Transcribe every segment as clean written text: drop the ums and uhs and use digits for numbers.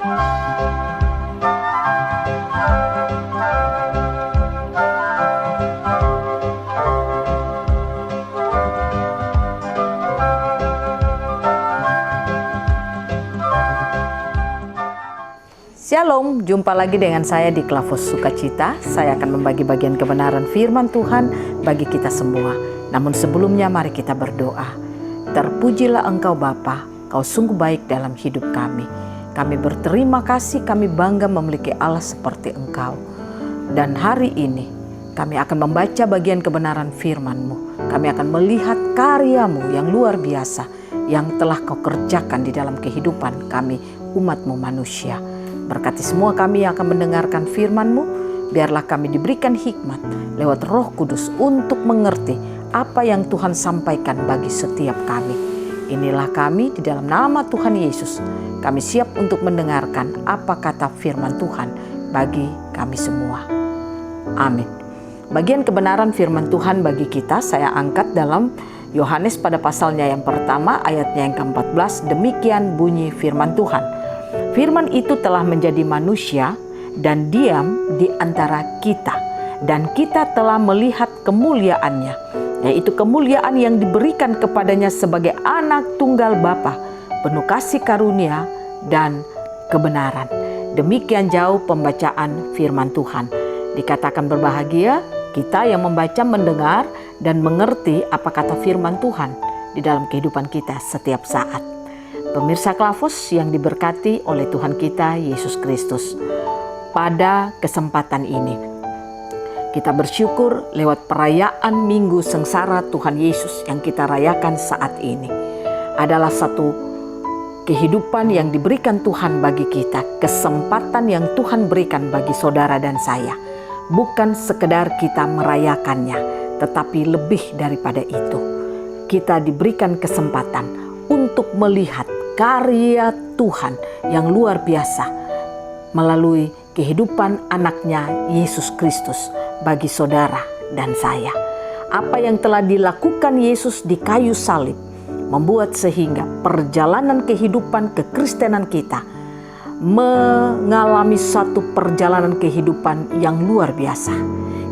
Shalom, jumpa lagi dengan saya di Klavos Sukacita. Saya akan membagi bagian kebenaran firman Tuhan bagi kita semua. Namun sebelumnya mari kita berdoa. Terpujilah Engkau Bapa, Kau sungguh baik dalam hidup kami. Kami berterima kasih, kami bangga memiliki Allah seperti Engkau. Dan hari ini kami akan membaca bagian kebenaran firman-Mu. Kami akan melihat karya-Mu yang luar biasa yang telah Kau kerjakan di dalam kehidupan kami, umat-Mu manusia. Berkati semua kami yang akan mendengarkan firman-Mu, biarlah kami diberikan hikmat lewat Roh Kudus untuk mengerti apa yang Tuhan sampaikan bagi setiap kami. Inilah kami di dalam nama Tuhan Yesus. Kami siap untuk mendengarkan apa kata firman Tuhan bagi kami semua. Amin. Bagian kebenaran firman Tuhan bagi kita saya angkat dalam Yohanes pada pasalnya yang pertama ayatnya yang ke-14. Demikian bunyi firman Tuhan. Firman itu telah menjadi manusia dan diam di antara kita. Dan kita telah melihat kemuliaannya, yaitu kemuliaan yang diberikan kepadanya sebagai anak tunggal Bapa, penuh kasih karunia dan kebenaran. Demikian jauh pembacaan firman Tuhan. Dikatakan berbahagia kita yang membaca, mendengar, dan mengerti apa kata firman Tuhan di dalam kehidupan kita setiap saat. Pemirsa Klavos yang diberkati oleh Tuhan kita Yesus Kristus, pada kesempatan ini kita bersyukur lewat perayaan Minggu Sengsara Tuhan Yesus yang kita rayakan saat ini. Adalah satu kehidupan yang diberikan Tuhan bagi kita, kesempatan yang Tuhan berikan bagi saudara dan saya. Bukan sekedar kita merayakannya, tetapi lebih daripada itu. Kita diberikan kesempatan untuk melihat karya Tuhan yang luar biasa melalui kehidupan anaknya Yesus Kristus bagi saudara dan saya. Apa yang telah dilakukan Yesus di kayu salib membuat sehingga perjalanan kehidupan kekristenan kita mengalami satu perjalanan kehidupan yang luar biasa.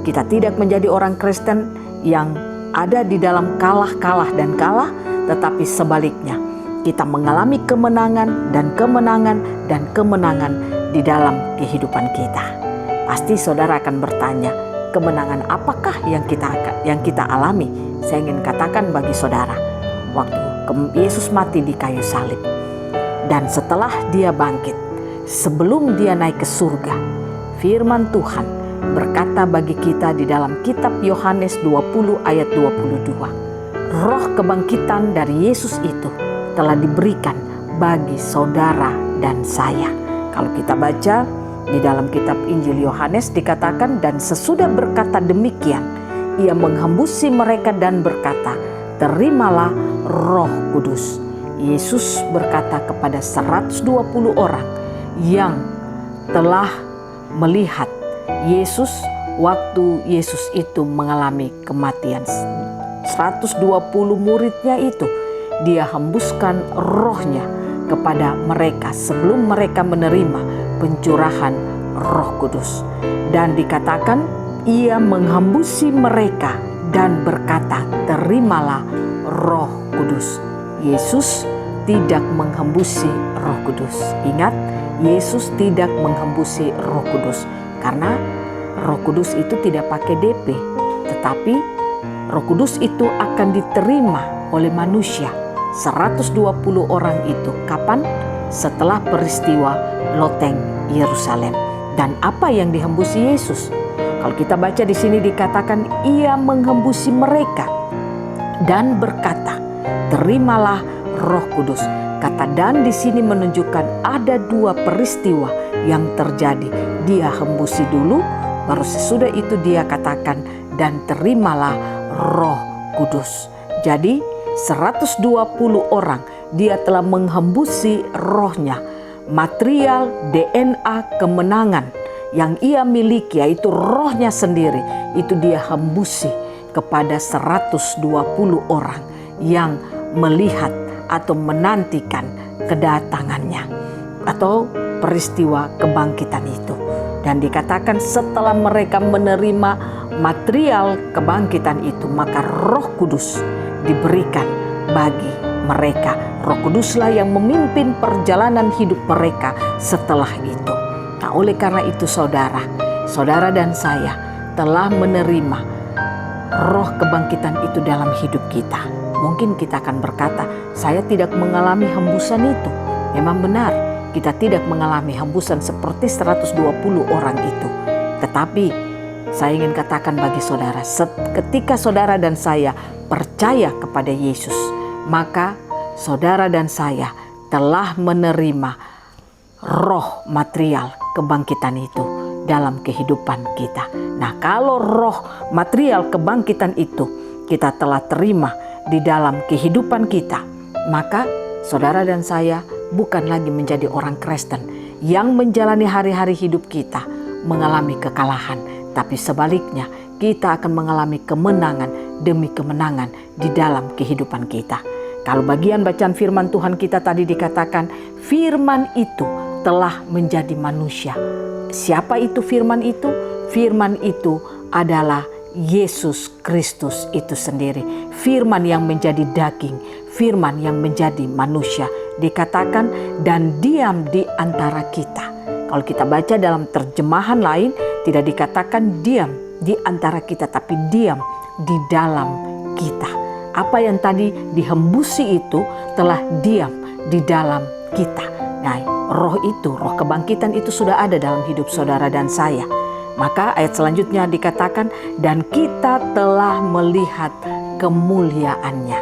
Kita tidak menjadi orang Kristen yang ada di dalam kalah dan kalah, tetapi sebaliknya kita mengalami kemenangan dan kemenangan dan kemenangan di dalam kehidupan kita. Pasti saudara akan bertanya, kemenangan apakah yang kita alami? Saya ingin katakan bagi saudara, waktu Yesus mati di kayu salib dan setelah dia bangkit, sebelum dia naik ke surga, firman Tuhan berkata bagi kita di dalam kitab Yohanes 20 ayat 22, roh kebangkitan dari Yesus itu telah diberikan bagi saudara dan saya. Kalau kita baca di dalam kitab Injil Yohanes dikatakan, dan sesudah berkata demikian, ia menghembusi mereka dan berkata, terimalah Roh Kudus. Yesus berkata kepada 120 orang yang telah melihat Yesus waktu Yesus itu mengalami kematian. 120 muridnya itu, dia hembuskan rohnya kepada mereka sebelum mereka menerima pencurahan Roh Kudus. Dan dikatakan ia menghembusi mereka dan berkata, terimalah Roh Kudus. Yesus tidak menghembusi Roh Kudus. Ingat, Yesus tidak menghembusi Roh Kudus karena Roh Kudus itu tidak pakai DP, tetapi Roh Kudus itu akan diterima oleh manusia. 120 orang itu kapan? Setelah peristiwa loteng Yerusalem. Dan apa yang dihembusi Yesus? Kalau kita baca di sini dikatakan ia menghembusi mereka dan berkata, terimalah Roh Kudus. Kata dan di sini menunjukkan ada dua peristiwa yang terjadi. Dia hembusi dulu, baru sesudah itu dia katakan dan terimalah Roh Kudus. Jadi 120 orang dia telah menghembusi rohnya, material DNA kemenangan yang ia miliki, yaitu rohnya sendiri, itu dia hembusi kepada 120 orang yang melihat atau menantikan kedatangannya. Atau peristiwa kebangkitan itu. Dan dikatakan setelah mereka menerima material kebangkitan itu, maka Roh Kudus diberikan bagi mereka. Roh Kuduslah yang memimpin perjalanan hidup mereka setelah itu. Nah, oleh karena itu saudara dan saya telah menerima roh kebangkitan itu dalam hidup kita. Mungkin kita akan berkata, saya tidak mengalami hembusan itu. Memang benar, kita tidak mengalami hembusan seperti 120 orang itu. Tetapi saya ingin katakan bagi saudara, ketika saudara dan saya percaya kepada Yesus, maka saudara dan saya telah menerima roh material kebangkitan itu dalam kehidupan kita. Nah, kalau roh material kebangkitan itu kita telah terima di dalam kehidupan kita, maka saudara dan saya bukan lagi menjadi orang Kristen yang menjalani hari-hari hidup kita mengalami kekalahan, tapi sebaliknya kita akan mengalami kemenangan demi kemenangan di dalam kehidupan kita. Kalau bagian bacaan firman Tuhan kita tadi dikatakan, firman itu telah menjadi manusia. Siapa itu firman itu? Firman itu adalah Yesus Kristus itu sendiri. Firman yang menjadi daging, firman yang menjadi manusia. Dikatakan dan diam di antara kita. Kalau kita baca dalam terjemahan lain, tidak dikatakan diam di antara kita, tapi diam di dalam kita. Apa yang tadi dihembusi itu telah diam di dalam kita. Nah, roh itu, roh kebangkitan itu sudah ada dalam hidup saudara dan saya. Maka ayat selanjutnya dikatakan, dan kita telah melihat kemuliaannya.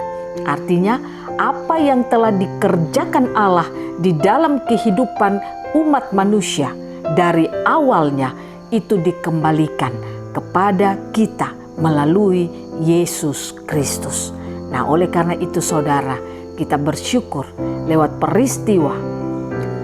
Artinya, apa yang telah dikerjakan Allah di dalam kehidupan umat manusia dari awalnya itu dikembalikan kepada kita melalui Yesus Kristus. Nah, oleh karena itu saudara, kita bersyukur lewat peristiwa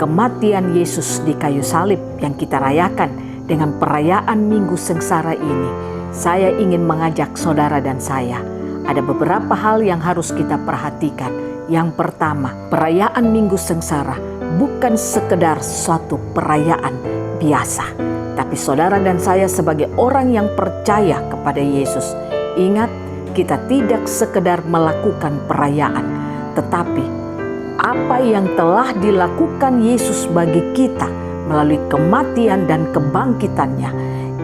kematian Yesus di kayu salib yang kita rayakan dengan perayaan Minggu Sengsara ini. Saya ingin mengajak saudara dan saya, ada beberapa hal yang harus kita perhatikan. Yang pertama, perayaan Minggu Sengsara bukan sekedar suatu perayaan biasa. Tapi saudara dan saya sebagai orang yang percaya kepada Yesus, ingat, kita tidak sekedar melakukan perayaan, tetapi apa yang telah dilakukan Yesus bagi kita melalui kematian dan kebangkitannya,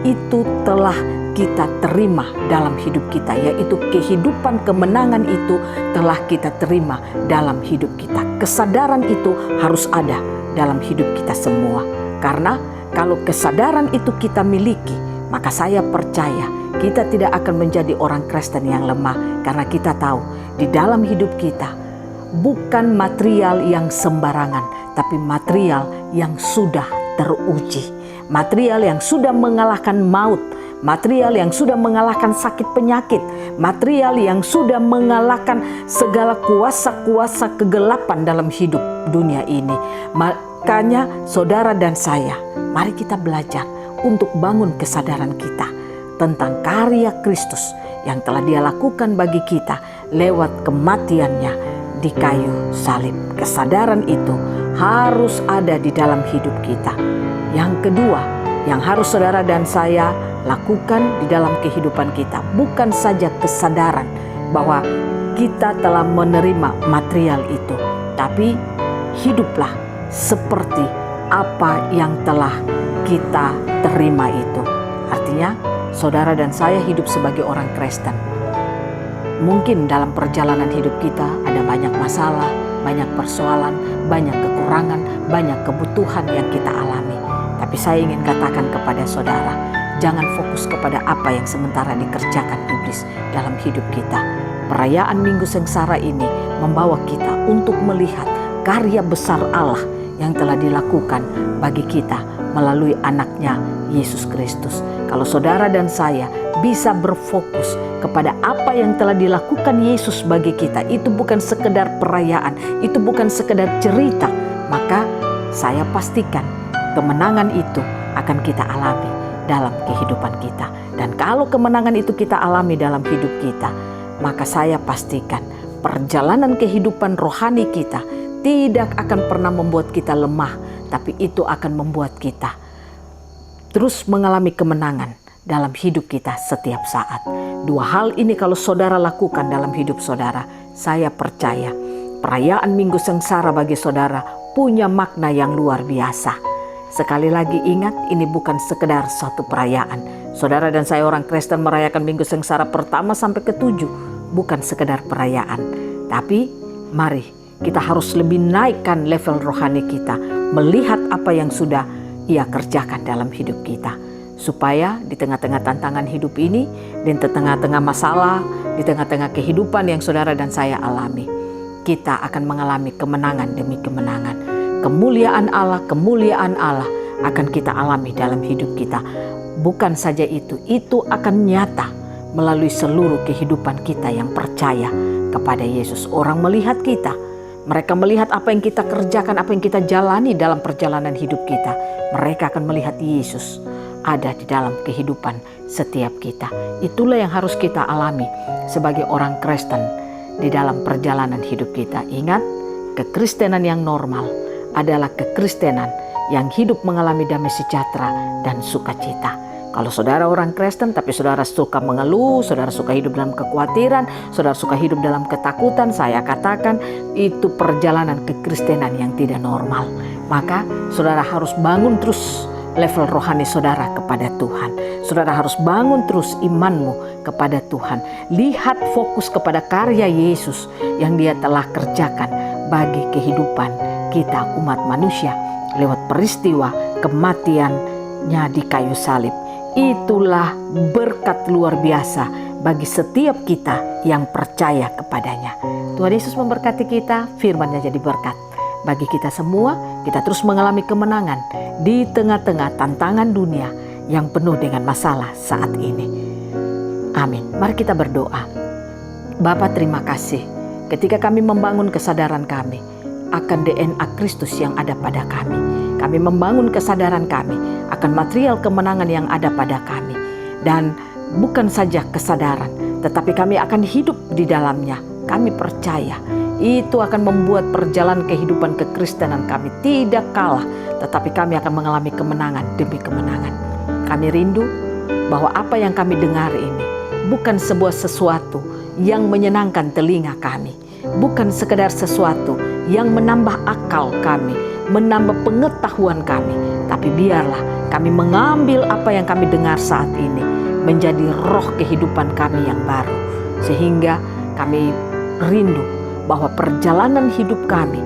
itu telah kita terima dalam hidup kita, yaitu kehidupan kemenangan itu telah kita terima dalam hidup kita. Kesadaran itu harus ada dalam hidup kita semua. Karena kalau kesadaran itu kita miliki, maka saya percaya kita tidak akan menjadi orang Kristen yang lemah. Karena kita tahu di dalam hidup kita bukan material yang sembarangan, tapi material yang sudah teruji. Material yang sudah mengalahkan maut, material yang sudah mengalahkan sakit penyakit, material yang sudah mengalahkan segala kuasa-kuasa kegelapan dalam hidup dunia ini. Makanya saudara dan saya, mari kita belajar untuk bangun kesadaran kita tentang karya Kristus yang telah Dia lakukan bagi kita lewat kematiannya di kayu salib. Kesadaran itu harus ada di dalam hidup kita. Yang kedua, yang harus saudara dan saya lakukan di dalam kehidupan kita, bukan saja kesadaran bahwa kita telah menerima material itu, tapi hiduplah seperti apa yang telah kita terima itu. Artinya, saudara dan saya hidup sebagai orang Kristen. Mungkin dalam perjalanan hidup kita ada banyak masalah, banyak persoalan, banyak kekurangan, banyak kebutuhan yang kita alami. Tapi saya ingin katakan kepada saudara, jangan fokus kepada apa yang sementara dikerjakan iblis dalam hidup kita. Perayaan Minggu Sengsara ini membawa kita untuk melihat karya besar Allah yang telah dilakukan bagi kita melalui anaknya Yesus Kristus. Kalau saudara dan saya bisa berfokus kepada apa yang telah dilakukan Yesus bagi kita, itu bukan sekedar perayaan, itu bukan sekedar cerita, maka saya pastikan kemenangan itu akan kita alami dalam kehidupan kita. Dan kalau kemenangan itu kita alami dalam hidup kita, maka saya pastikan perjalanan kehidupan rohani kita tidak akan pernah membuat kita lemah, tapi itu akan membuat kita terus mengalami kemenangan dalam hidup kita setiap saat. Dua hal ini kalau saudara lakukan dalam hidup saudara, saya percaya perayaan Minggu Sengsara bagi saudara punya makna yang luar biasa. Sekali lagi ingat, ini bukan sekedar satu perayaan. Saudara dan saya orang Kristen merayakan Minggu Sengsara pertama sampai ke-7, bukan sekedar perayaan. Tapi mari kita harus lebih naikkan level rohani kita, melihat apa yang sudah Ia kerjakan dalam hidup kita. Supaya di tengah-tengah tantangan hidup ini, di tengah-tengah masalah, di tengah-tengah kehidupan yang saudara dan saya alami, kita akan mengalami kemenangan demi kemenangan. Kemuliaan Allah akan kita alami dalam hidup kita. Bukan saja itu akan nyata melalui seluruh kehidupan kita yang percaya kepada Yesus. Orang melihat kita, mereka melihat apa yang kita kerjakan, apa yang kita jalani dalam perjalanan hidup kita. Mereka akan melihat Yesus ada di dalam kehidupan setiap kita. Itulah yang harus kita alami sebagai orang Kristen di dalam perjalanan hidup kita. Ingat, kekristenan yang normal adalah kekristenan yang hidup mengalami damai sejahtera dan sukacita. Kalau saudara orang Kristen tapi saudara suka mengeluh, saudara suka hidup dalam kekhawatiran, saudara suka hidup dalam ketakutan, saya katakan itu perjalanan kekristenan yang tidak normal. Maka saudara harus bangun terus level rohani saudara kepada Tuhan. Saudara harus bangun terus imanmu kepada Tuhan. Lihat fokus kepada karya Yesus yang Dia telah kerjakan bagi kehidupan kita umat manusia lewat peristiwa kematiannya di kayu salib. Itulah berkat luar biasa bagi setiap kita yang percaya kepadanya. Tuhan Yesus memberkati kita, firman-Nya jadi berkat bagi kita semua. Kita terus mengalami kemenangan di tengah-tengah tantangan dunia yang penuh dengan masalah saat ini. Amin. Mari kita berdoa. Bapa, terima kasih ketika kami membangun kesadaran kami akan DNA Kristus yang ada pada kami. Kami membangun kesadaran kami akan material kemenangan yang ada pada kami. Dan bukan saja kesadaran, tetapi kami akan hidup di dalamnya. Kami percaya itu akan membuat perjalanan kehidupan kekristenan kami tidak kalah, tetapi kami akan mengalami kemenangan demi kemenangan. Kami rindu bahwa apa yang kami dengar ini bukan sebuah sesuatu yang menyenangkan telinga kami, bukan sekedar sesuatu yang menambah akal kami, menambah pengetahuan kami, tapi biarlah kami mengambil apa yang kami dengar saat ini menjadi roh kehidupan kami yang baru, sehingga kami rindu bahwa perjalanan hidup kami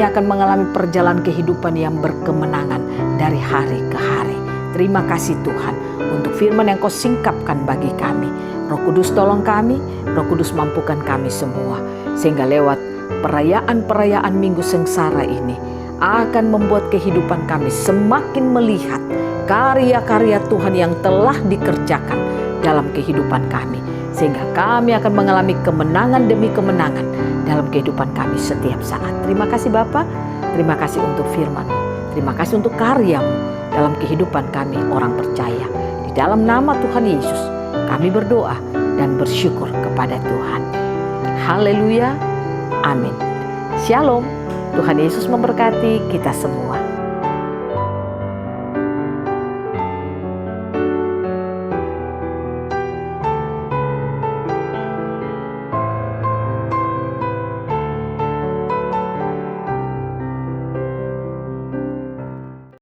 akan mengalami perjalanan kehidupan yang berkemenangan dari hari ke hari. Terima kasih Tuhan untuk firman yang Kau singkapkan bagi kami. Roh Kudus tolong kami, Roh Kudus mampukan kami semua, sehingga lewat perayaan-perayaan Minggu Sengsara ini akan membuat kehidupan kami semakin melihat karya-karya Tuhan yang telah dikerjakan dalam kehidupan kami, sehingga kami akan mengalami kemenangan demi kemenangan dalam kehidupan kami setiap saat. Terima kasih Bapa, terima kasih untuk firman-Mu, terima kasih untuk karya-Mu dalam kehidupan kami orang percaya. Di dalam nama Tuhan Yesus kami berdoa dan bersyukur kepada Tuhan. Haleluya, amin. Shalom, Tuhan Yesus memberkati kita semua.